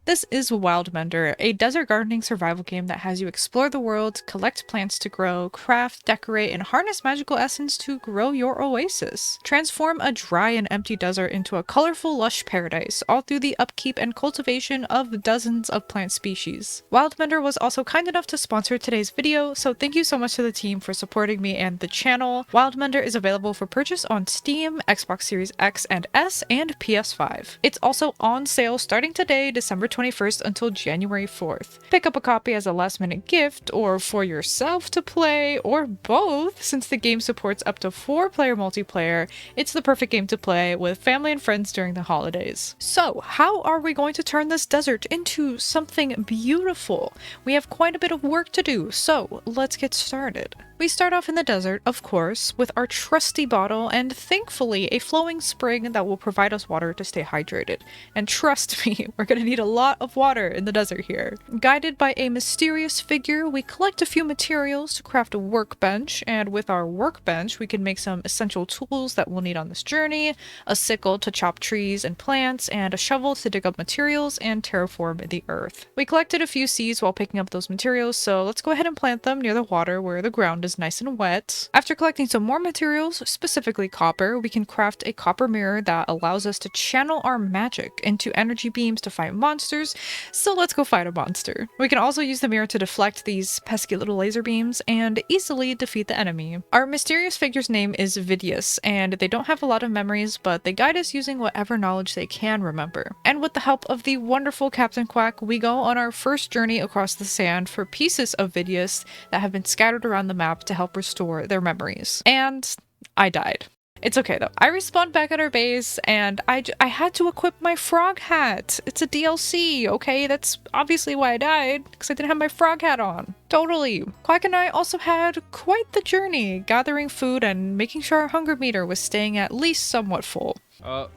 This is Wildmender, a desert gardening survival game that has you explore the world, collect plants to grow, craft, decorate, and harness magical essence to grow your oasis. Transform a dry and empty desert into a colorful, lush paradise, all through the upkeep and cultivation of dozens of plant species. Wildmender was also kind enough to sponsor today's video, so thank you so much to the team for supporting me and the channel. Wildmender is available for purchase on Steam, Xbox Series X and S, and PS5. It's also on sale starting today, December 21st until January 4th. Pick up a copy as a last minute gift, or for yourself to play, or both. Since the game supports up to 4-player multiplayer, it's the perfect game to play with family and friends during the holidays. So, how are we going to turn this desert into something beautiful? We have quite a bit of work to do, so let's get started. We start off in the desert, of course, with our trusty bottle and thankfully a flowing spring that will provide us water to stay hydrated. And trust me, we're gonna need a lot of water in the desert here. Guided by a mysterious figure, we collect a few materials to craft a workbench, and with our workbench we can make some essential tools that we'll need on this journey: a sickle to chop trees and plants, and a shovel to dig up materials and terraform the earth. We collected a few seeds while picking up those materials, so let's go ahead and plant them near the water where the ground is nice and wet. After collecting some more materials, specifically copper, we can craft a copper mirror that allows us to channel our magic into energy beams to fight monsters, so let's go fight a monster. We can also use the mirror to deflect these pesky little laser beams and easily defeat the enemy. Our mysterious figure's name is Vidius, and they don't have a lot of memories, but they guide us using whatever knowledge they can remember. And with the help of the wonderful Captain Quack, we go on our first journey across the sand for pieces of Vidius that have been scattered around the map to help restore their memories. And I died. It's okay though. I respawned back at our base and I had to equip my frog hat. It's a DLC, okay? That's obviously why I died, because I didn't have my frog hat on. Totally. Quack and I also had quite the journey, gathering food and making sure our hunger meter was staying at least somewhat full. Oh,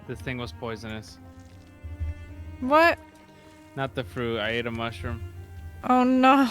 this thing was poisonous. What? Not the fruit. I ate a mushroom. Oh no.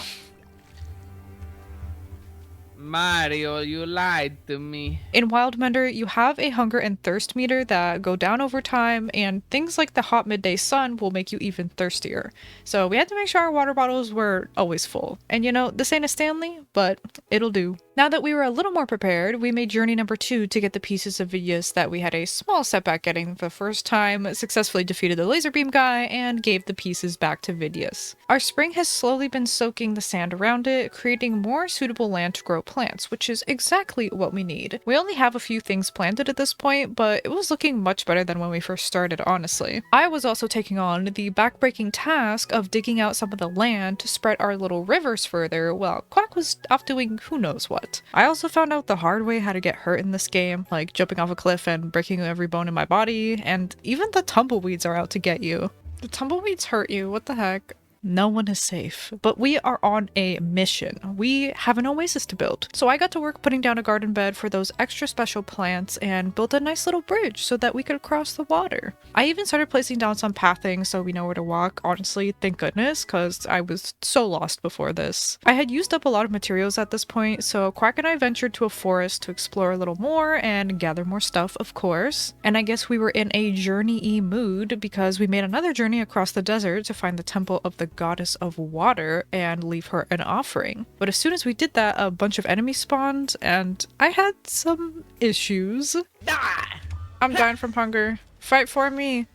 Mario, you lied to me. In Wildmender, you have a hunger and thirst meter that go down over time, and things like the hot midday sun will make you even thirstier. So we had to make sure our water bottles were always full. And you know, this ain't a Stanley, but it'll do. Now that we were a little more prepared, we made journey number 2 to get the pieces of Vidius that we had a small setback getting the first time, successfully defeated the laser beam guy, and gave the pieces back to Vidius. Our spring has slowly been soaking the sand around it, creating more suitable land to grow plants, which is exactly what we need. We only have a few things planted at this point, but it was looking much better than when we first started, honestly. I was also taking on the backbreaking task of digging out some of the land to spread our little rivers further, while Quack was off doing who knows what. I also found out the hard way how to get hurt in this game, like jumping off a cliff and breaking every bone in my body, and even the tumbleweeds are out to get you. The tumbleweeds hurt you, what the heck? No one is safe, but we are on a mission. We have an oasis to build. So I got to work putting down a garden bed for those extra special plants and built a nice little bridge so that we could cross the water. I even started placing down some pathing so we know where to walk. Honestly, thank goodness, because I was so lost before this. I had used up a lot of materials at this point, so Quack and I ventured to a forest to explore a little more and gather more stuff, of course. And I guess we were in a journey-y mood because we made another journey across the desert to find the temple of the goddess of water and leave her an offering. But as soon as we did that, a bunch of enemies spawned and I had some issues. Ah! I'm dying from hunger. Fight for me.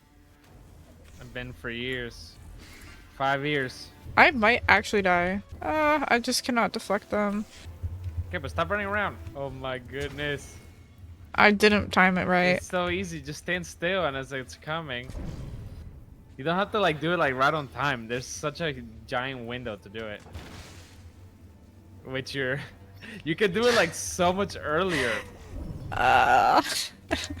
I've been for years. 5 years. I might actually die. I just cannot deflect them. Okay, but stop running around. Oh my goodness. I didn't time it right. It's so easy. Just stand still and as it's coming. You don't have to like do it like right on time. There's such a giant window to do it. Which you could do it like so much earlier.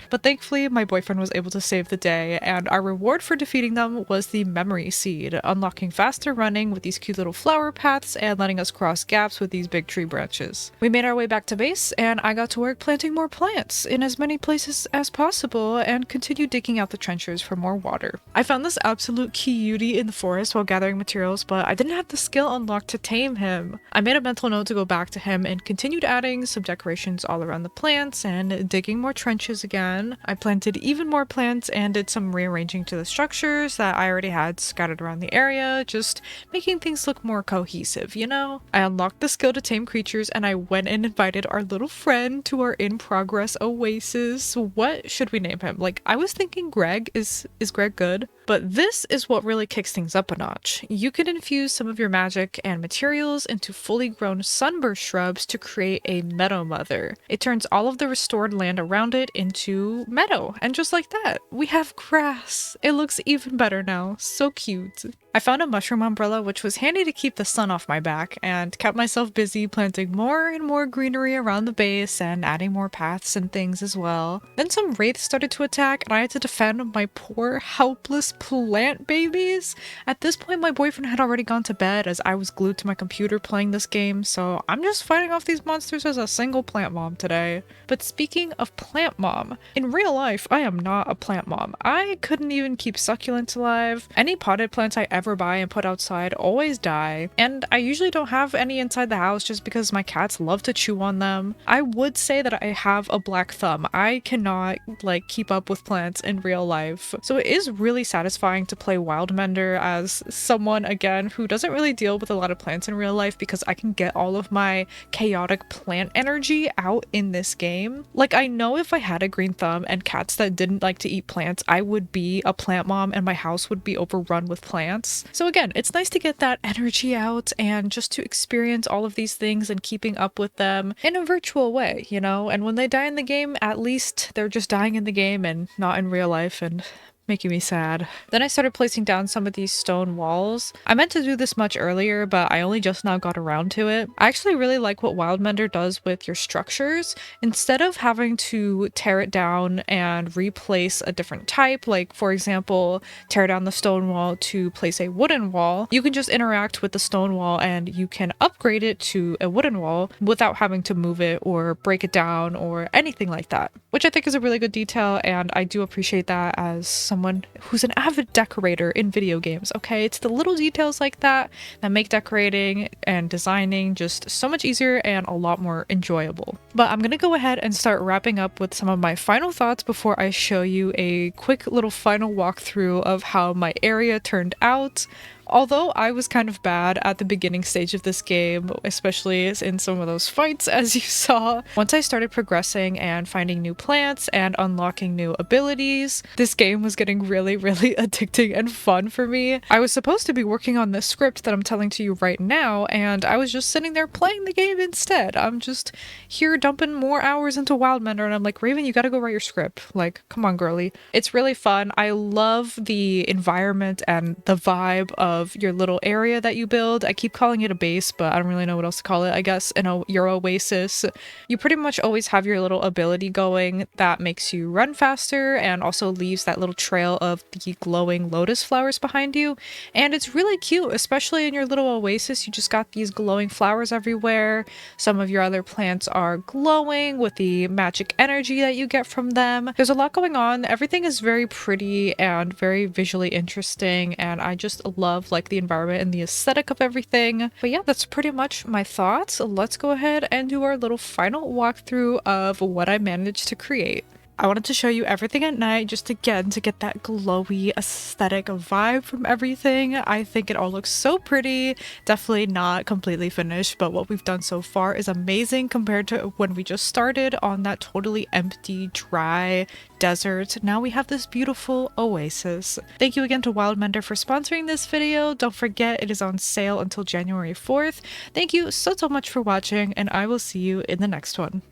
But thankfully, my boyfriend was able to save the day, and our reward for defeating them was the memory seed, unlocking faster running with these cute little flower paths and letting us cross gaps with these big tree branches. We made our way back to base, and I got to work planting more plants in as many places as possible and continued digging out the trenches for more water. I found this absolute cutie in the forest while gathering materials, but I didn't have the skill unlocked to tame him. I made a mental note to go back to him and continued adding some decorations all around the plants and digging more trenches structures again. I planted even more plants and did some rearranging to the structures that I already had scattered around the area, just making things look more cohesive, you know? I unlocked the skill to tame creatures and I went and invited our little friend to our in-progress oasis. What should we name him? Like, I was thinking Greg. Is Greg good? But this is what really kicks things up a notch. You can infuse some of your magic and materials into fully grown sunburst shrubs to create a meadow mother. It turns all of the restored land around it into meadow, and just like that, we have grass. It looks even better now. So cute. I found a mushroom umbrella, which was handy to keep the sun off my back, and kept myself busy planting more and more greenery around the base and adding more paths and things as well. Then some wraiths started to attack, and I had to defend my poor, helpless plant babies. At this point, my boyfriend had already gone to bed as I was glued to my computer playing this game, so I'm just fighting off these monsters as a single plant mom today. But speaking of plant mom, in real life, I am not a plant mom. I couldn't even keep succulents alive. Any potted plants I ever buy and put outside always die, and I usually don't have any inside the house just because my cats love to chew on them. I would say that I have a black thumb. I cannot keep up with plants in real life, so it is really satisfying to play Wildmender as someone again who doesn't really deal with a lot of plants in real life, because I can get all of my chaotic plant energy out in this game. Like, I know if I had a green thumb and cats that didn't like to eat plants, I would be a plant mom and my house would be overrun with plants. So again, it's nice to get that energy out and just to experience all of these things and keeping up with them in a virtual way, you know? And when they die in the game, at least they're just dying in the game and not in real life and making me sad. Then I started placing down some of these stone walls. I meant to do this much earlier, but I only just now got around to it. I actually really like what Wildmender does with your structures. Instead of having to tear it down and replace a different type, like for example, tear down the stone wall to place a wooden wall, you can just interact with the stone wall and you can upgrade it to a wooden wall without having to move it or break it down or anything like that, which I think is a really good detail, and I do appreciate that as someone who's an avid decorator in video games, okay? It's the little details like that that make decorating and designing just so much easier and a lot more enjoyable. But I'm gonna go ahead and start wrapping up with some of my final thoughts before I show you a quick little final walkthrough of how my area turned out. Although I was kind of bad at the beginning stage of this game, especially in some of those fights as you saw, once I started progressing and finding new plants and unlocking new abilities, this game was getting really, really addicting and fun for me. I was supposed to be working on this script that I'm telling to you right now, and I was just sitting there playing the game instead. I'm just here dumping more hours into Wildmender, and I'm like, Raven, you gotta go write your script. Like, come on, girly. It's really fun. I love the environment and the vibe of your little area that you build. I keep calling it a base, but I don't really know what else to call it. I guess in your oasis, you pretty much always have your little ability going that makes you run faster and also leaves that little trail of the glowing lotus flowers behind you. And it's really cute, especially in your little oasis. You just got these glowing flowers everywhere. Some of your other plants are glowing with the magic energy that you get from them. There's a lot going on. Everything is very pretty and very visually interesting, and I just love the environment and the aesthetic of everything. But yeah, that's pretty much my thoughts. Let's go ahead and do our little final walkthrough of what I managed to create. I wanted to show you everything at night just again to get that glowy aesthetic vibe from everything. I think it all looks so pretty. Definitely not completely finished, but what we've done so far is amazing compared to when we just started on that totally empty, dry desert. Now we have this beautiful oasis. Thank you again to Wildmender for sponsoring this video. Don't forget, it is on sale until January 4th. Thank you so much for watching, and I will see you in the next one.